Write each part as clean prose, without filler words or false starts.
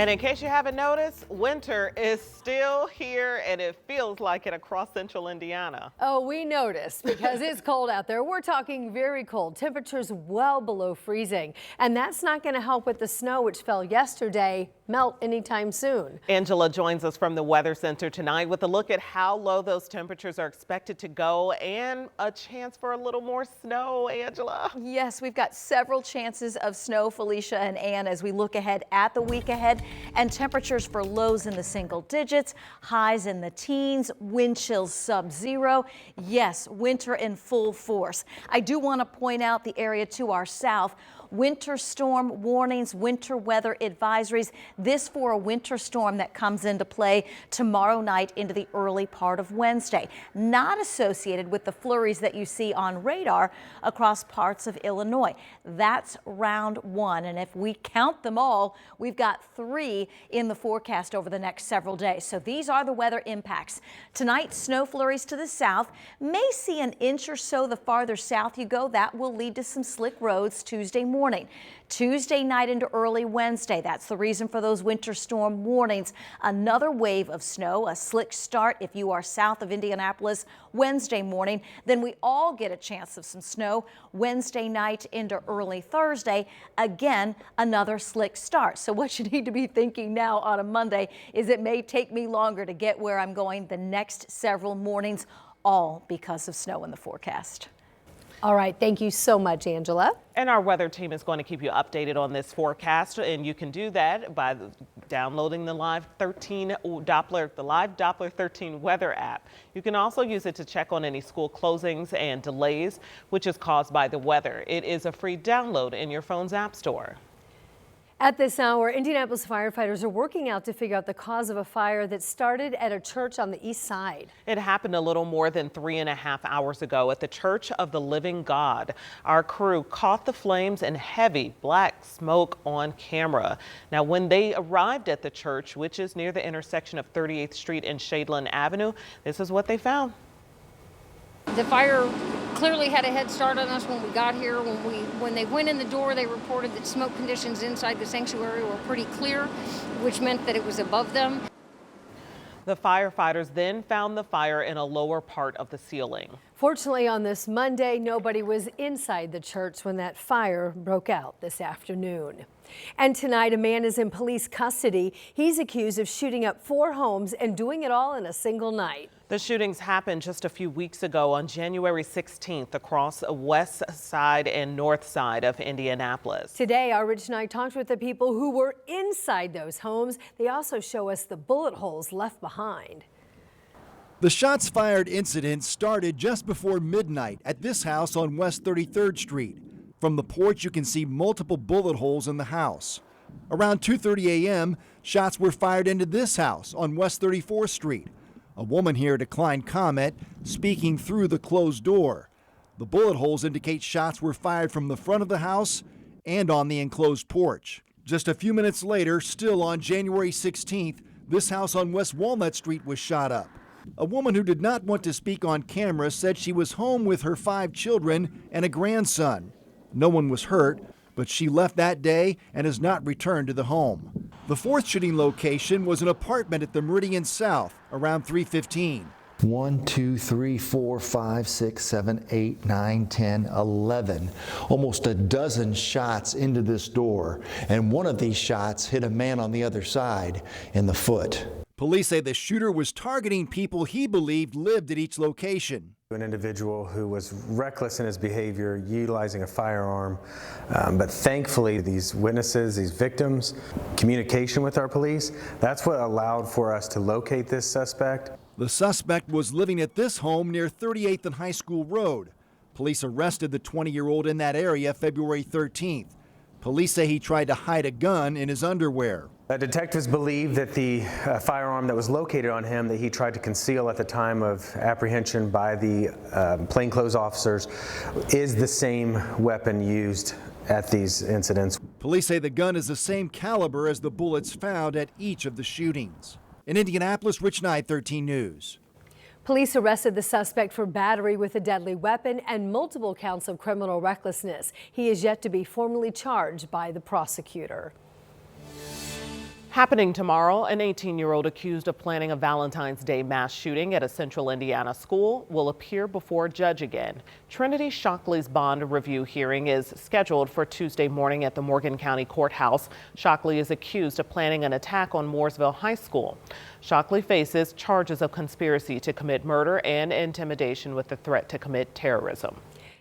And in case you haven't noticed, winter is still here and it feels like it across central Indiana. Oh, we noticed because it's cold out there. We're talking very cold, temperatures well below freezing. And that's not going to help with the snow, which fell yesterday, melt anytime soon. Angela joins us from the Weather Center tonight with a look at how low those temperatures are expected to go and a chance for a little more snow. Angela. Yes, we've got several chances of snow, Felicia and Ann, as we look ahead at the week ahead. And temperatures for lows in the single digits, highs in the teens, wind chills sub-zero. Yes, winter in full force. I do want to point out the area to our south. Winter storm warnings, winter weather advisories. This for a winter storm that comes into play tomorrow night into the early part of Wednesday. Not associated with the flurries that you see on radar across parts of Illinois. That's round one. And if we count them all, we've got 3 in the forecast over the next several days. So these are the weather impacts. Tonight, snow flurries to the south. May see an inch or so the farther south you go. That will lead to some slick roads Tuesday morning. Tuesday night into early Wednesday. That's the reason for those winter storm warnings. Another wave of snow, a slick start if you are south of Indianapolis Wednesday morning. Then we all get a chance of some snow Wednesday night into early Thursday. Again, another slick start. So what you need to be thinking now on a Monday is it may take me longer to get where I'm going the next several mornings, all because of snow in the forecast. All right. Thank you so much, Angela. And our weather team is going to keep you updated on this forecast, and you can do that by downloading the Live Doppler 13 weather app. You can also use it to check on any school closings and delays, which is caused by the weather. It is a free download in your phone's app store. At this hour, Indianapolis firefighters are working out to figure out the cause of a fire that started at a church on the east side. It happened a little more than 3.5 hours ago at the Church of the Living God. Our crew caught the flames and heavy black smoke on camera. Now, when they arrived at the church, which is near the intersection of 38th Street and Shadeland Avenue, this is what they found. The fire clearly had a head start on us when we got here. When they went in the door, they reported that smoke conditions inside the sanctuary were pretty clear, which meant that it was above them. The firefighters then found the fire in a lower part of the ceiling. Fortunately, on this Monday, nobody was inside the church when that fire broke out this afternoon. And tonight, a man is in police custody. He's accused of shooting up 4 homes and doing it all in a single night. The shootings happened just a few weeks ago on January 16th across the west side and north side of Indianapolis. Today, our Rich and I talked with the people who were inside those homes. They also show us the bullet holes left behind. The shots fired incident started just before midnight at this house on West 33rd Street. From the porch, you can see multiple bullet holes in the house. Around 2:30 a.m., shots were fired into this house on West 34th Street. A woman here declined comment, speaking through the closed door. The bullet holes indicate shots were fired from the front of the house and on the enclosed porch. Just a few minutes later, still on January 16th, this house on West Walnut Street was shot up. A woman who did not want to speak on camera said she was home with her 5 children and a grandson. No one was hurt, but she left that day and has not returned to the home. The 4th shooting location was an apartment at the Meridian South around 3:15. 1, 2, 3, 4, 5, 6, 7, 8, 9, 10, 11. Almost a dozen shots into this door, and one of these shots hit a man on the other side in the foot. Police say the shooter was targeting people he believed lived at each location. An individual who was reckless in his behavior, utilizing a firearm, but thankfully these witnesses, these victims, communication with our police, that's what allowed for us to locate this suspect. The suspect was living at this home near 38th and High School Road. Police arrested the 20-year-old in that area February 13th. Police say he tried to hide a gun in his underwear. Detectives believe that the firearm that was located on him that he tried to conceal at the time of apprehension by the plainclothes officers is the same weapon used at these incidents. Police say the gun is the same caliber as the bullets found at each of the shootings. In Indianapolis, Rich Knight, 13 News. Police arrested the suspect for battery with a deadly weapon and multiple counts of criminal recklessness. He is yet to be formally charged by the prosecutor. Happening tomorrow, an 18-year-old accused of planning a Valentine's Day mass shooting at a central Indiana school will appear before a judge again. Trinity Shockley's bond review hearing is scheduled for Tuesday morning at the Morgan County Courthouse. Shockley is accused of planning an attack on Mooresville High School. Shockley faces charges of conspiracy to commit murder and intimidation with the threat to commit terrorism.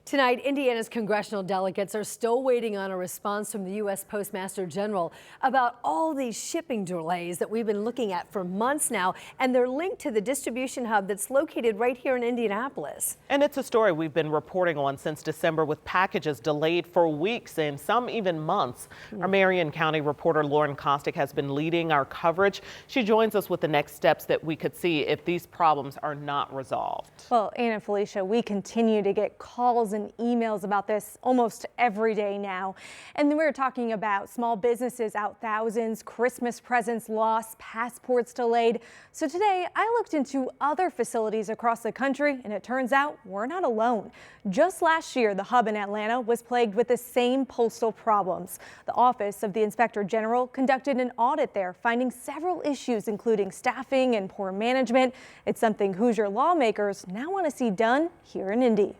Tonight, Indiana's congressional delegates are still waiting on a response from the U.S. Postmaster General about all these shipping delays that we've been looking at for months now, and they're linked to the distribution hub that's located right here in Indianapolis. And it's a story we've been reporting on since December, with packages delayed for weeks and some even months. Our Marion County reporter Lauren Kostick has been leading our coverage. She joins us with the next steps that we could see if these problems are not resolved. Well, Ann and Felicia, we continue to get calls and emails about this almost every day now. And then we were talking about small businesses out thousands, Christmas presents lost, passports delayed. So today I looked into other facilities across the country, and it turns out we're not alone. Just last year, the hub in Atlanta was plagued with the same postal problems. The Office of the Inspector General conducted an audit there, finding several issues, including staffing and poor management. It's something Hoosier lawmakers now want to see done here in Indy.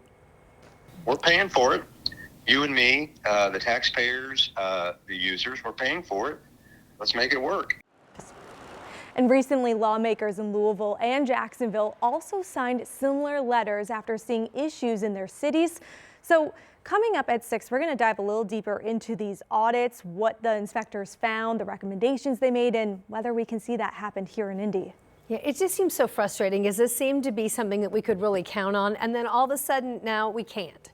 We're paying for it. You and me, the taxpayers, the users, we're paying for it. Let's make it work. And recently, lawmakers in Louisville and Jacksonville also signed similar letters after seeing issues in their cities. So coming up at 6, we're going to dive a little deeper into these audits, what the inspectors found, the recommendations they made, and whether we can see that happen here in Indy. Yeah, it just seems so frustrating, because this seemed to be something that we could really count on, and then all of a sudden now we can't.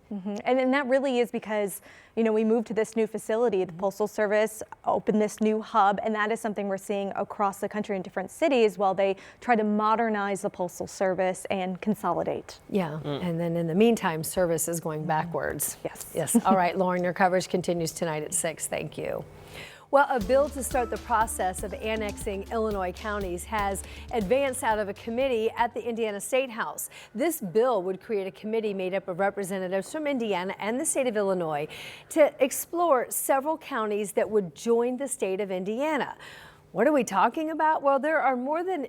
And that really is because, you know, we moved to this new facility. The Postal Service opened this new hub, and that is something we're seeing across the country in different cities while they try to modernize the Postal Service and consolidate. Yeah, and then in the meantime, service is going backwards. Yes. All right, Lauren, your coverage continues tonight at 6. Thank you. Well, a bill to start the process of annexing Illinois counties has advanced out of a committee at the Indiana State House. This bill would create a committee made up of representatives from Indiana and the state of Illinois to explore several counties that would join the state of Indiana. What are we talking about? Well, there are more than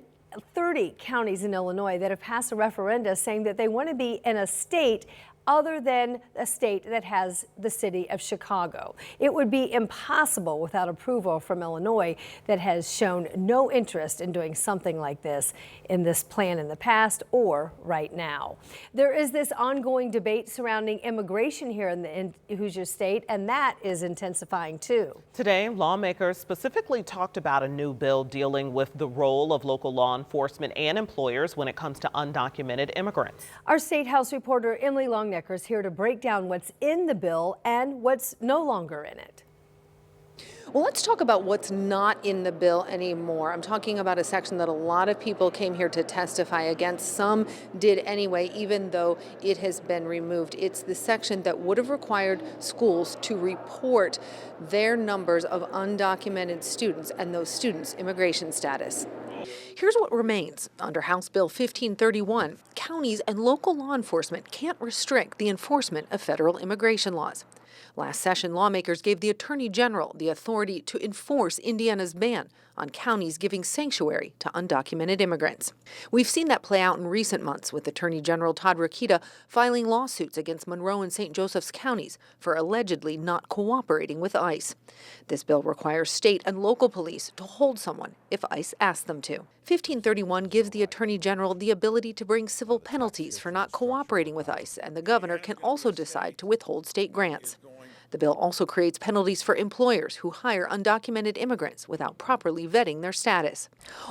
30 counties in Illinois that have passed a referendum saying that they want to be in a state other than a state that has the city of Chicago. It would be impossible without approval from Illinois, that has shown no interest in doing something like this in this plan in the past or right now. There is this ongoing debate surrounding immigration here in the Hoosier state, and that is intensifying too. Today, lawmakers specifically talked about a new bill dealing with the role of local law enforcement and employers when it comes to undocumented immigrants. Our State House reporter Emily Longnecker is here to break down what's in the bill and what's no longer in it. Well, let's talk about what's not in the bill anymore. I'm talking about a section that a lot of people came here to testify against. Some did anyway, even though it has been removed. It's the section that would have required schools to report their numbers of undocumented students and those students' immigration status. Here's what remains. Under House Bill 1531, counties and local law enforcement can't restrict the enforcement of federal immigration laws. Last session, lawmakers gave the Attorney General the authority to enforce Indiana's ban on counties giving sanctuary to undocumented immigrants. We've seen that play out in recent months, with Attorney General Todd Rokita filing lawsuits against Monroe and St. Joseph's counties for allegedly not cooperating with ICE. This bill requires state and local police to hold someone if ICE asks them to. 1531 gives the Attorney General the ability to bring civil penalties for not cooperating with ICE, and the governor can also decide to withhold state grants. The bill also creates penalties for employers who hire undocumented immigrants without properly vetting their status.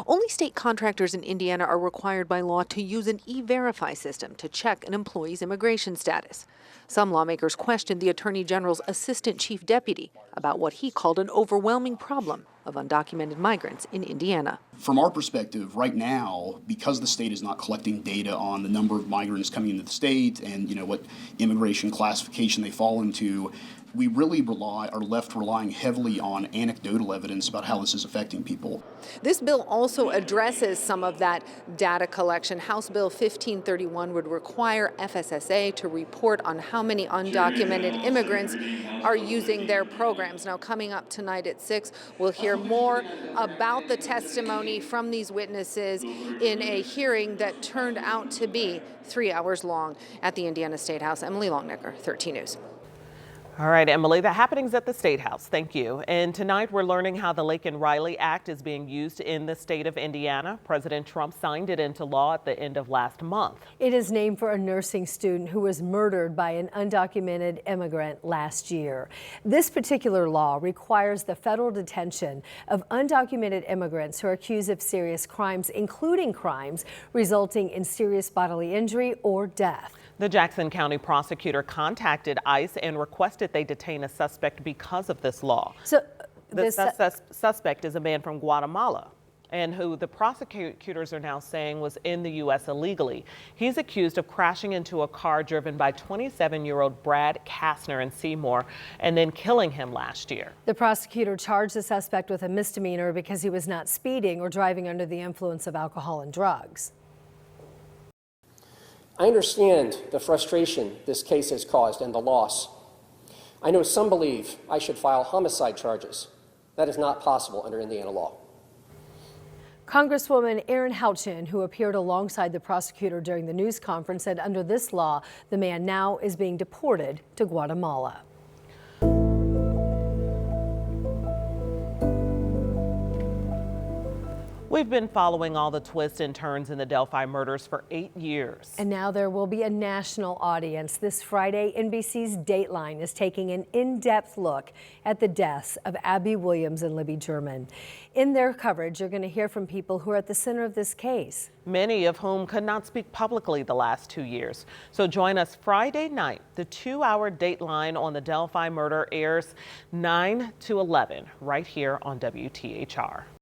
Only state contractors in Indiana are required by law to use an e-verify system to check an employee's immigration status. Some lawmakers questioned the Attorney General's assistant chief deputy about what he called an overwhelming problem of undocumented migrants in Indiana. From our perspective, right now, because the state is not collecting data on the number of migrants coming into the state and what immigration classification they fall into, we really are left relying heavily on anecdotal evidence about how this is affecting people. This bill also addresses some of that data collection. House Bill 1531 would require FSSA to report on how many undocumented immigrants are using their programs. Now, coming up tonight at 6, we'll hear more about the testimony from these witnesses in a hearing that turned out to be 3 hours long at the Indiana State House. Emily Longnecker, 13 News. All right, Emily, the happenings at the State House. Thank you. And tonight we're learning how the Laken Riley Act is being used in the state of Indiana. President Trump signed it into law at the end of last month. It is named for a nursing student who was murdered by an undocumented immigrant last year. This particular law requires the federal detention of undocumented immigrants who are accused of serious crimes, including crimes resulting in serious bodily injury or death. The Jackson County prosecutor contacted ICE and requested they detain a suspect because of this law. So the suspect is a man from Guatemala and who the prosecutors are now saying was in the U.S. illegally. He's accused of crashing into a car driven by 27-year-old Brad Kastner in Seymour and then killing him last year. The prosecutor charged the suspect with a misdemeanor because he was not speeding or driving under the influence of alcohol and drugs. I understand the frustration this case has caused and the loss. I know some believe I should file homicide charges. That is not possible under Indiana law. Congresswoman Erin Houchin, who appeared alongside the prosecutor during the news conference, said under this law, the man now is being deported to Guatemala. We've been following all the twists and turns in the Delphi murders for 8 years. And now there will be a national audience. This Friday, NBC's Dateline is taking an in-depth look at the deaths of Abby Williams and Libby German. In their coverage, you're going to hear from people who are at the center of this case, many of whom could not speak publicly the last 2 years. So join us Friday night. The 2-hour Dateline on the Delphi murder airs 9 to 11 right here on WTHR.